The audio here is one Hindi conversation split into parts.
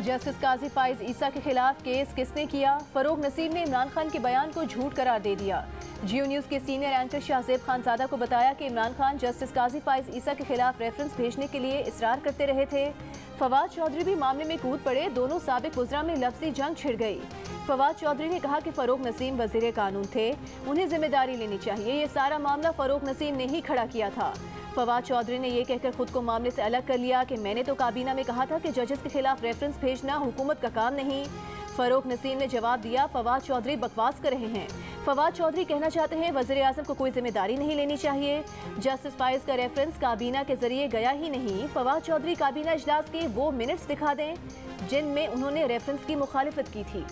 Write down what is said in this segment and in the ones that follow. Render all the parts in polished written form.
जस्टिस काजी फाइज ईसा के खिलाफ केस किसने किया? फरोग नसीम ने इमरान खान के बयान को झूठ करार दे दिया। जियो न्यूज़ के सीनियर एंकर शाहजेब खानजादा को बताया कि इमरान खान जस्टिस काजी फाइज ईसा के खिलाफ रेफरेंस भेजने के लिए इसरार करते रहे थे। फवाद चौधरी भी मामले में कूद पड़े। दोनों साबिक वज़रा में लफ्ज़ी जंग छिड़ गई। फवाद चौधरी ने कहा कि फरोग नसीम वज़ीर कानून थे, उन्हें जिम्मेदारी लेनी चाहिए। ये सारा मामला फरोग नसीम ने ही खड़ा किया था। फवाद चौधरी ने यह कहकर खुद को मामले से अलग कर लिया कि मैंने तो काबीना में कहा था कि जजेस के खिलाफ रेफरेंस भेजना हुकूमत का काम नहीं। फरोग नसीम ने जवाब दिया, फवाद चौधरी बकवास कर रहे हैं। फवाद चौधरी कहना चाहते हैं वज़ीर आज़म को कोई जिम्मेदारी नहीं लेनी चाहिए। जस्टिस फाइज का रेफरेंस काबीना के जरिए गया ही नहीं। फवाद चौधरी काबीना इजलास के वो मिनट्स दिखा दें जिनमें उन्होंने रेफरेंस की मुखालिफत की थी।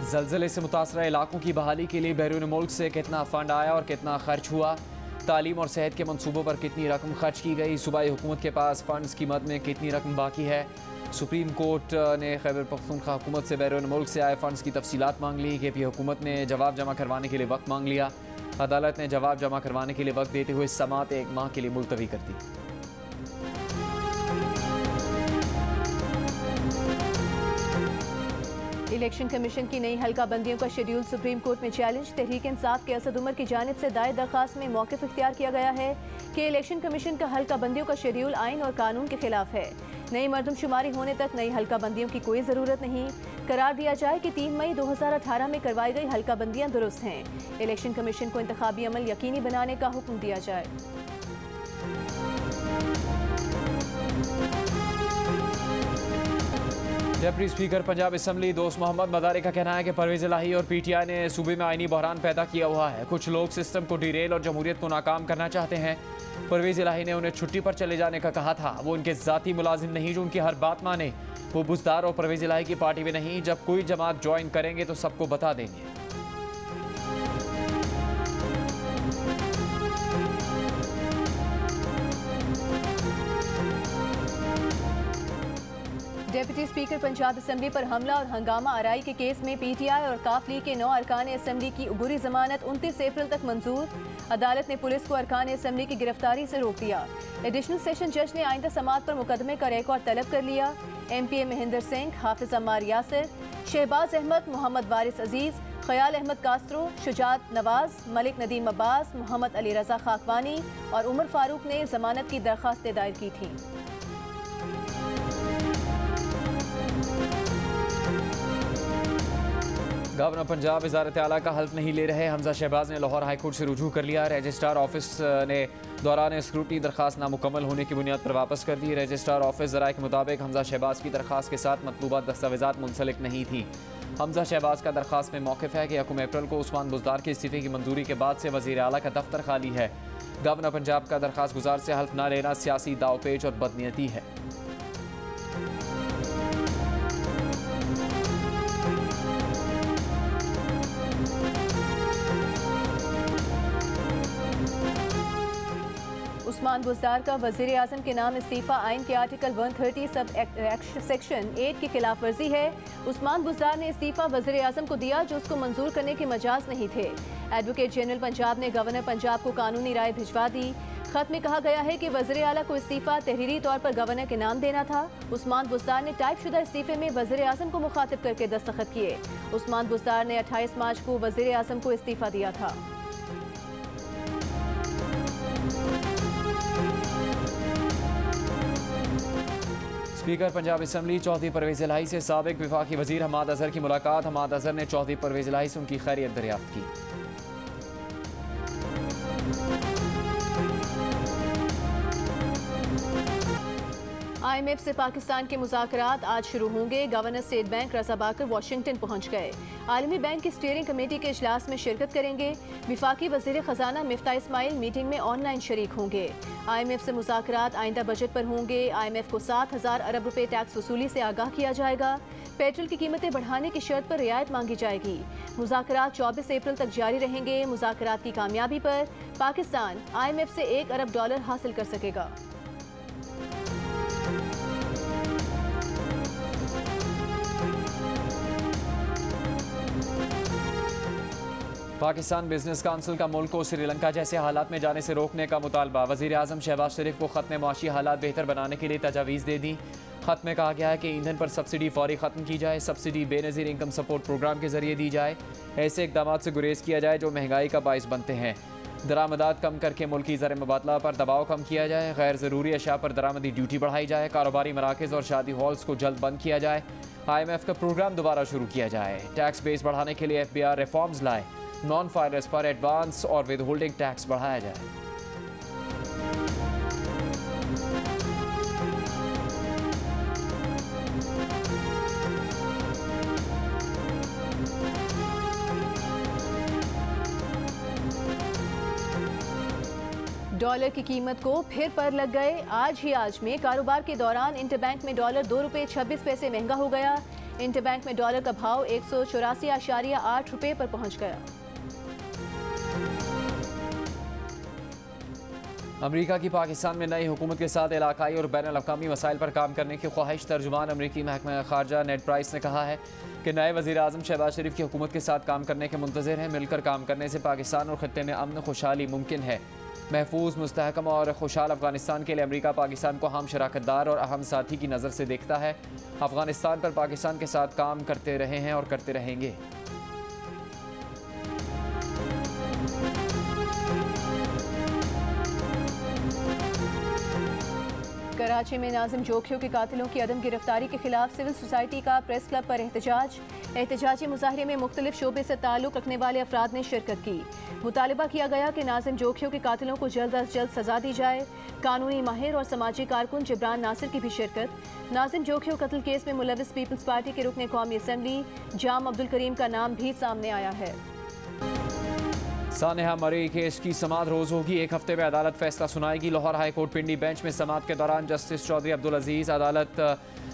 ज़लज़ले से मुतासरा इलाकों की बहाली के लिए बैरून मुल्क से कितना फ़ंड आया और कितना खर्च हुआ? तालीम और सेहत के मंसूबों पर कितनी रकम खर्च की गई? सूबाई हुकूमत के पास फ़ंड्स की मद में कितनी रकम बाकी है? सुप्रीम कोर्ट ने खैबर पख्तूनख्वा हुकूमत से बैरून मुल्क से आए फ़ंड्स की तफसीलात मांग ली। KP हुकूमत ने जवाब जमा करवाने के लिए वक्त मांग लिया। अदालत ने जवाब जमा करवाने के लिए वक्त देते हुए समाअत 1 माह के लिए मुलतवी कर दी। इलेक्शन कमीशन की नई हल्का बंदियों का शेड्यूल सुप्रीम कोर्ट में चैलेंज। तहरीक इंसाफ के असद उमर की जानिब से दायर दरखास्त में मौक़िफ़ इख्तियार किया गया है कि इलेक्शन कमीशन का हल्का बंदियों का शेड्यूल आइन और कानून के खिलाफ है। नई मरदमशुमारी होने तक नई हल्का बंदियों की कोई ज़रूरत नहीं। करार दिया जाए कि 3 मई 2018 में करवाई गई हल्का बंदियाँ दुरुस्त हैं। इलेक्शन कमीशन को इंतखाबी अमल यकीनी बनाने का हुक्म दिया जाए। डिप्टी स्पीकर पंजाब असम्बली दोस्त मोहम्मद मदारी का कहना है कि परवेज़ इलाही और PTI ने सूबे में आईनी बहरान पैदा किया हुआ है। कुछ लोग सिस्टम को डिरेल और जमहूरियत को नाकाम करना चाहते हैं। परवेज़ इलाही ने उन्हें छुट्टी पर चले जाने का कहा था। वो उनके ज़ाती मुलाजिम नहीं जो उनकी हर बात माने। वो बुज़दार और परवेज़ इलाही की पार्टी में नहीं। जब कोई जमात ज्वाइन करेंगे तो सबको बता देंगे। डिप्टी स्पीकर पंजाब असम्बली पर हमला और हंगामा आराई के केस में PTI और काफ लीग के 9 अरकान असम्बली की उबूरी जमानत 29 अप्रैल तक मंजूर। अदालत ने पुलिस को अरकान असम्बली की गिरफ्तारी से रोक दिया। एडिशनल सेशन जज ने आइंदा समाअत पर मुकदमे का रिकॉर्ड तलब कर लिया। MPA महेंद्र सिंह, हाफिज अम्मार यासिर, शहबाज अहमद, मोहम्मद वारिस अजीज, ख्याल अहमद कास्त्रो, शुजात नवाज, मलिक नदीम अब्बास, मोहम्मद अली रजा खाकवानी और उमर फारूक ने जमानत की दरख्वास्तें दायर की थी। गवर्नर पंजाब वज़ारत आला का हल्फ नहीं ले रहे। हमजा शहबाज ने लाहौर हाई कोर्ट से रुजू कर लिया। रजिस्ट्रार ऑफिस ने दौरान स्क्रूटनी दरखास्त नामुकम्मल होने की बुनियाद पर वापस कर दी। रजिस्ट्रार ऑफिस ज़राए के मुताबिक हमजा शहबाज की दरखास्त के साथ मतलूबा दस्तावेज़ात मुंसलिक नहीं थी। हमजा शहबाज का दरखास्त में मौक़िफ़ है कि 1 अप्रैल को उस्मान बुज़दार के इस्तीफ़े की मंजूरी के बाद से वज़ीर आला का दफ्तर खाली है। गवर्नर पंजाब का दरखास्त गुजार से हल्फ न लेना सियासी दावपेच और बदनीयती है। उस्मान बुज़दार का वज़ीर आज़म के नाम इस्तीफ़ा आइन के आर्टिकल 130 सब सेक्शन 8 की खिलाफ वर्जी है। उस्मान बुज़दार ने इस्तीफ़ा वज़ीर आज़म को दिया जो उसको मंजूर करने के मजाज नहीं थे। एडवोकेट जनरल पंजाब ने गवर्नर पंजाब को कानूनी राय भिजवा दी। खत में कहा गया है कि वज़ीर आला को इस्तीफ़ा तहरीरी तौर पर गवर्नर के नाम देना था। उस्मान बुज़दार ने टाइपशुदा इस्तीफ़े में वज़ीर आज़म को मुखातिब करके दस्तखत किए। उस्मान बुज़दार ने 28 मार्च को वज़ीर आज़म को इस्तीफ़ा दिया था। स्पीकर पंजाब असम्बली चौधरी परवेज़ इलाही से साबिक वफाकी वज़ीर हमाद अज़हर की मुलाकात। हमाद अज़हर ने चौधरी परवेज़ इलाही से उनकी खैरियत दरियाफ्त की। IMF से पाकिस्तान के मुज़ाकरात आज शुरू होंगे। गवर्नर स्टेट बैंक रज़ा बाकर वाशिंगटन पहुँच गए। आलमी बैंक की स्टीयरिंग कमेटी के इजलास में शिरकत करेंगे। विफाकी वज़ीर ख़जाना मिफ्ता इस्माइल मीटिंग में ऑनलाइन शरीक होंगे। IMF से मुज़ाकरात आइंदा बजट पर होंगे। IMF को 7,000 अरब रुपए टैक्स वसूली से आगाह किया जाएगा। पेट्रोल की कीमतें बढ़ाने की शर्त पर रियायत मांगी जाएगी। मुज़ाकरात 24 अप्रैल तक जारी रहेंगे। मुज़ाकरात की कामयाबी पर पाकिस्तान IMF से $1 अरब हासिल कर सकेगा। पाकिस्तान बिजनेस काउंसिल का मुल्क को श्रीलंका जैसे हालात में जाने से रोकने का मुतालबा। वज़ीर-ए-आज़म शहबाज शरीफ को ख़त में मुआशी हालात बेहतर बनाने के लिए तजावीज़ दे दी। ख़त में कहा गया है कि ईंधन पर सब्सिडी फौरी ख़त्म की जाए, subsidy Benazir income support program के ज़रिए दी जाए, ऐसे इक़दाम से गुरेज किया जाए जो महंगाई का बाइस बनते हैं। दरामदात कम करके मुल्की ज़र मुबादला पर दबाव कम किया जाए, गैर ज़रूरी अशया पर दरामदी ड्यूटी बढ़ाई जाए, कारोबारी मराकज़ और शादी हॉल्स को जल्द बंद किया जाए, IMF का प्रोग्राम दोबारा शुरू किया जाए, टैक्स बेस बढ़ाने के लिए FBR रिफॉर्म्स लाए, नॉन फाइलर्स पर एडवांस और विद होल्डिंग टैक्स बढ़ाया जाए। डॉलर की कीमत को फिर पर लग गए। आज में कारोबार के दौरान इंटरबैंक में डॉलर 2 रुपये 26 पैसे महंगा हो गया। इंटरबैंक में डॉलर का भाव 184.8 रुपये पर पहुंच गया। अमरीका की पाकिस्तान में नई हुकूमत के साथ इलाकाई और बैन अल-अक़वामी मसाइल पर काम करने की ख्वाहिश। तर्जुमान अमरीकी महकमा खारजा नेड प्राइस ने कहा है कि नए वज़ीर-ए-आज़म शहबाज शरीफ की हुकूमत के साथ काम करने के मुंतज़िर हैं। मिलकर काम करने से पाकिस्तान और खत्ते में अमन खुशहाली मुमकिन है। महफूज, मुस्तहकम और खुशहाल अफगानिस्तान के लिए अमरीका पाकिस्तान को हम शराकतदार और अहम साथी की नज़र से देखता है। अफगानिस्तान पर पाकिस्तान के साथ काम करते रहे हैं और करते रहेंगे। कराची में नाज़िम जोखियों के कातिलों की अदम गिरफ्तारी के खिलाफ सिविल सोसाइटी का प्रेस क्लब पर एहतजाज। एहतजाजी मुजाहरे में मुख्तलिफ शोबे से ताल्लुक़ रखने वाले अफराद ने शिरकत की। मुतालबा किया गया कि नाज़िम जोखियों के कातिलों को जल्द अज जल्द सजा दी जाए। कानूनी माहिर और समाजी कारकुन जिब्रान नासिर की भी शिरकत। नाज़िम जोखियों कत्ल केस में मुलविस पीपल्स पार्टी के रुकने कौमी असम्बली जाम अब्दुल करीम का नाम भी सामने आया है। सानेहा मरी केस की समाअत रोज़ होगी। एक हफ्ते में अदालत फैसला सुनाएगी। लाहौर हाई कोर्ट पिंडी बेंच में समाअत के दौरान जस्टिस चौधरी अब्दुल अजीज़ अदालत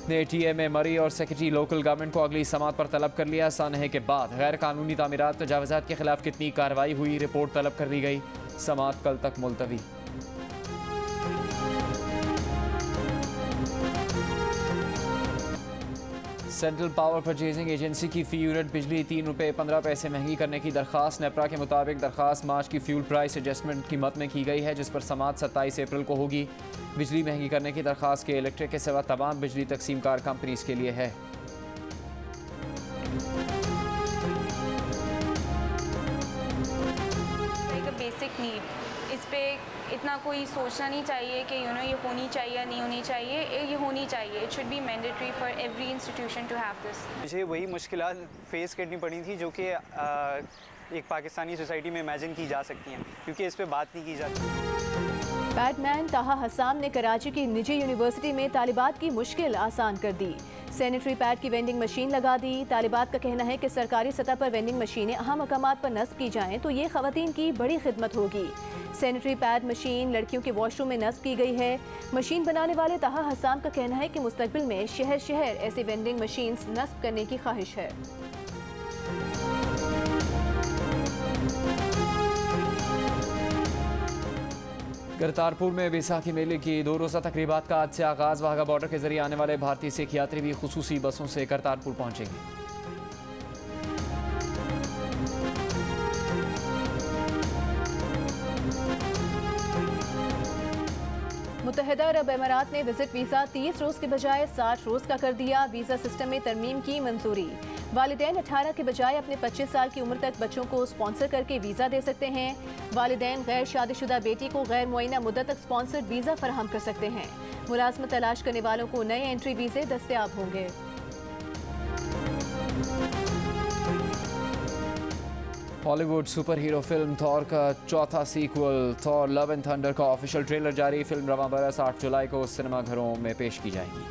ने TMA मरी और सेक्रेटरी लोकल गवर्नमेंट को अगली समाअत पर तलब कर लिया। सानहे के बाद गैर कानूनी तामीरात तजावुज़ात के खिलाफ कितनी कार्रवाई हुई, रिपोर्ट तलब कर दी गई। समाअत कल तक मुलतवी। सेंट्रल पावर परचेजिंग एजेंसी की फ़ी यूनिट बिजली 3 रुपये 15 पैसे महंगी करने की दरख्वास्त। नेपरा के मुताबिक दरख्वास्त मार्च की फ्यूल प्राइस एडजस्टमेंट कीमत में की गई है, जिस पर समाअत 27 अप्रैल को होगी। बिजली महंगी करने की दरख्वास्त के इलेक्ट्रिक के सिवा तमाम बिजली तकसीम कार कंपनीज के लिए है। बेसिक नीड, इस पे इतना कोई सोचना नहीं चाहिए कि ये होनी चाहिए या नहीं होनी चाहिए, ये होनी चाहिए। It should be mandatory for every institution to have this. मुझे वही मुश्किलात फेस करनी पड़ी थी जो कि एक पाकिस्तानी सोसाइटी में इमेजिन की जा सकती हैं, क्योंकि इस पे बात नहीं की जाती। बैटमैन ताहा हसाम ने कराची की निजी यूनिवर्सिटी में तालिबात की मुश्किल आसान कर दी। सैनिटरी पैड की वेंडिंग मशीन लगा दी। तालिबात का कहना है कि सरकारी सतह पर वेंडिंग मशीनें अहम मकामात पर नस्ब की जाएं तो ये खवातीन की बड़ी खिदमत होगी। सैनिटरी पैड मशीन लड़कियों के वॉशरूम में नस्ब की गई है। मशीन बनाने वाले ताहा हसाम का कहना है कि मुस्तकबिल में शहर शहर ऐसी वेंडिंग मशीन्स नस्ब करने की ख्वाहिश है। करतारपुर में बैसाखी मेले की 2 रोज़ा तकरीबात का आज से आगाज़। वाघा बॉर्डर के जरिए आने वाले भारतीय सिख यात्री भी खुसूसी बसों से करतारपुर पहुंचेंगे। मुत्तहिदा अरब अमारात ने विजिट वीज़ा 30 रोज़ के बजाय 60 रोज़ का कर दिया। वीज़ा सिस्टम में तरमीम की मंजूरी। वालिदैन 18 के बजाय अपने 25 साल की उम्र तक बच्चों को स्पॉन्सर करके वीज़ा दे सकते हैं। वालिदैन गैर शादीशुदा बेटी को गैर मुअय्यना मुद्दत तक स्पॉन्सर्ड वीज़ा फराहम कर सकते हैं। मुलाजमत तलाश करने वालों को नए एंट्री वीज़े दस्तयाब होंगे। Hollywood super hero film Thor का चौथा sequel Thor love and thunder का ऑफिशियल ट्रेलर जारी। फिल्म रवां बरस 8 जुलाई को सिनेमाघरों में पेश की जाएगी।